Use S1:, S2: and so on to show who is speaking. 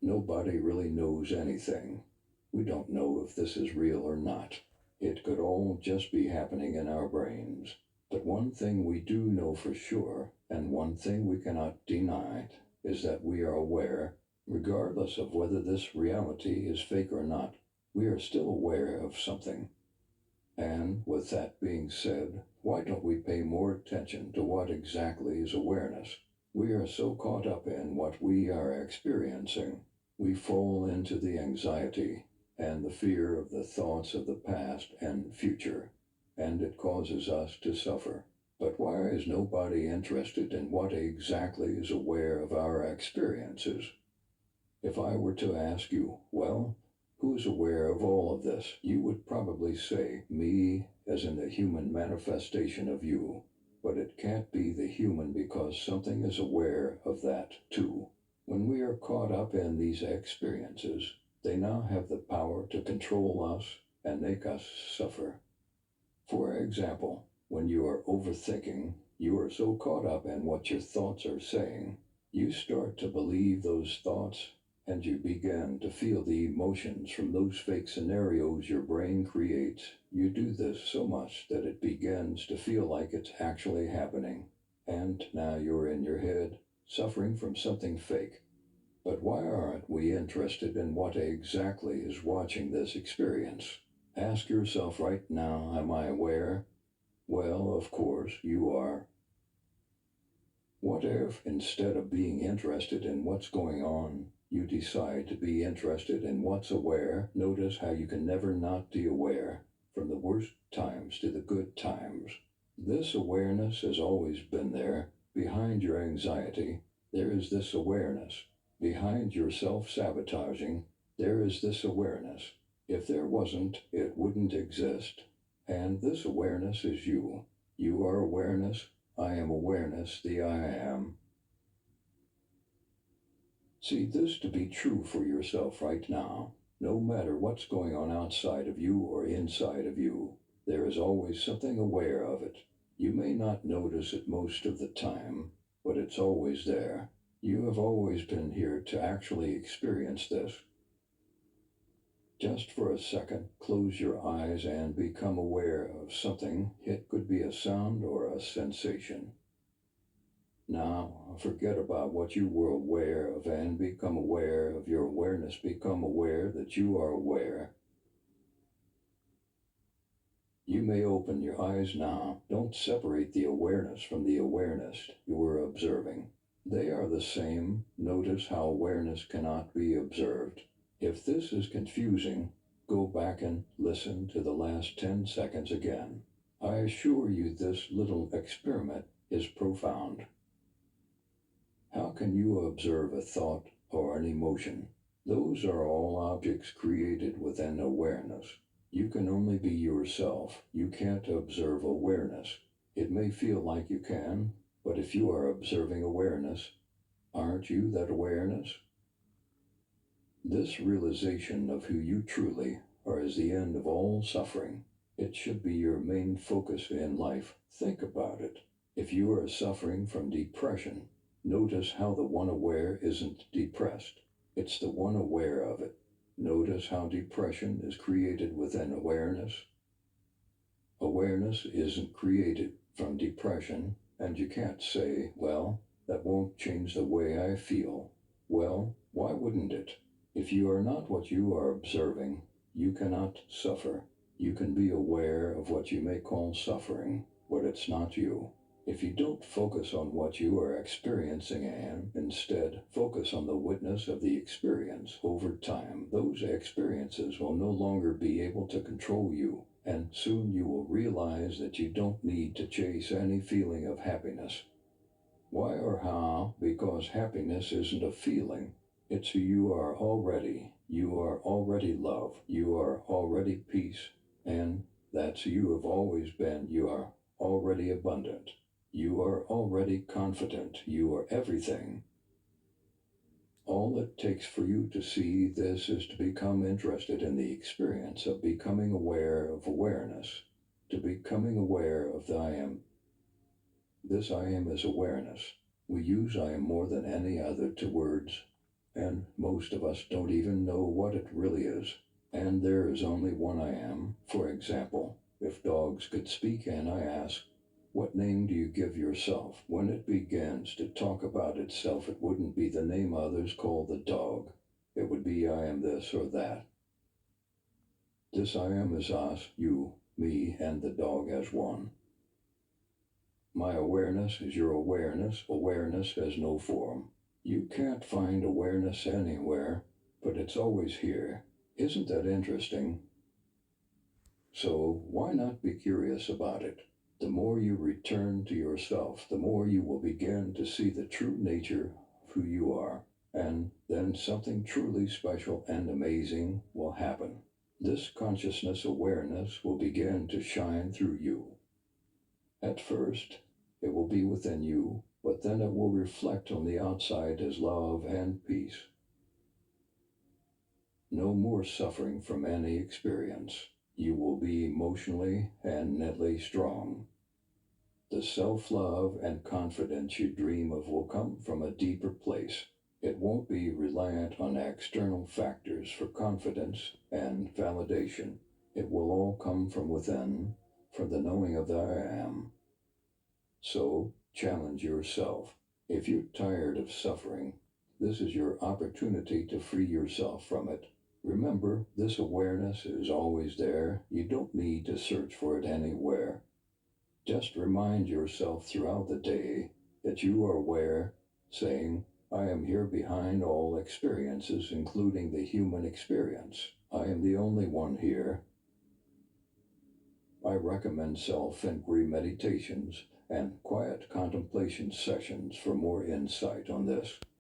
S1: Nobody really knows anything. We don't know if this is real or not. It could all just be happening in our brains. But one thing we do know for sure, and one thing we cannot deny, is that we are aware, regardless of whether this reality is fake or not. We are still aware of something. And with that being said, why don't we pay more attention to what exactly is awareness? We are so caught up in what we are experiencing, we fall into the anxiety and the fear of the thoughts of the past and future, and it causes us to suffer. But why is nobody interested in what exactly is aware of our experiences? If I were to ask you, well, who's aware of all of this? You would probably say, me, as in the human manifestation of you. But it can't be the human because something is aware of that too. When we are caught up in these experiences, they now have the power to control us and make us suffer. For example, when you are overthinking, you are so caught up in what your thoughts are saying, you start to believe those thoughts and you begin to feel the emotions from those fake scenarios your brain creates. You do this so much that it begins to feel like it's actually happening. And now you're in your head, suffering from something fake. But why aren't we interested in what exactly is watching this experience? Ask yourself right now, am I aware? Well, of course, you are. What if, instead of being interested in what's going on, you decide to be interested in what's aware? Notice how you can never not be aware, from the worst times to the good times. This awareness has always been there. Behind your anxiety, there is this awareness. Behind your self-sabotaging, there is this awareness. If there wasn't, it wouldn't exist. And this awareness is you. You are awareness. I am awareness, the I am. See this to be true for yourself right now. No matter what's going on outside of you or inside of you, there is always something aware of it. You may not notice it most of the time, but it's always there. You have always been here to actually experience this. Just for a second, close your eyes and become aware of something. It could be a sound or a sensation. Now, forget about what you were aware of and become aware of your awareness. Become aware that you are aware. You may open your eyes now. Don't separate the awareness from the awareness you were observing. They are the same. Notice how awareness cannot be observed. If this is confusing, go back and listen to the last 10 seconds again. I assure you this little experiment is profound. How can you observe a thought or an emotion? Those are all objects created within awareness. You can only be yourself. You can't observe awareness. It may feel like you can, but if you are observing awareness, aren't you that awareness? This realization of who you truly are is the end of all suffering. It should be your main focus in life. Think about it. If you are suffering from depression, notice how the one aware isn't depressed. It's the one aware of it. Notice how depression is created within awareness. Awareness isn't created from depression, and you can't say, well, that won't change the way I feel. Well, why wouldn't it? If you are not what you are observing, you cannot suffer. You can be aware of what you may call suffering, but it's not you. If you don't focus on what you are experiencing and instead focus on the witness of the experience over time, those experiences will no longer be able to control you, and soon you will realize that you don't need to chase any feeling of happiness. Why or how? Because happiness isn't a feeling. It's who you are already. You are already love. You are already peace. And that's who you have always been. You are already abundant. You are already confident. You are everything. All it takes for you to see this is to become interested in the experience of becoming aware of awareness, to becoming aware of the I am. This I am is awareness. We use I am more than any other two words. and most of us don't even know what it really is. And there is only one I am. For example, if dogs could speak and I ask, what name do you give yourself? When it begins to talk about itself, it wouldn't be the name others call the dog. It would be I am this or that. This I am is us, you, me, and the dog as one. My awareness is your awareness. Awareness has no form. You can't find awareness anywhere, but it's always here. Isn't that interesting? So why not be curious about it? The more you return to yourself, the more you will begin to see the true nature of who you are. And then something truly special and amazing will happen. This consciousness awareness will begin to shine through you. At first, it will be within you, but then it will reflect on the outside as love and peace. No more suffering from any experience. You will be emotionally and mentally strong. The self-love and confidence you dream of will come from a deeper place. It won't be reliant on external factors for confidence and validation. It will all come from within, from the knowing of the I am. So challenge yourself. If you're tired of suffering, this is your opportunity to free yourself from it. Remember, this awareness is always there. You don't need to search for it anywhere. Just remind yourself throughout the day that you are aware, saying, I am here behind all experiences, including the human experience. I am the only one here. I recommend self-inquiry meditations and quiet contemplation sessions for more insight on this.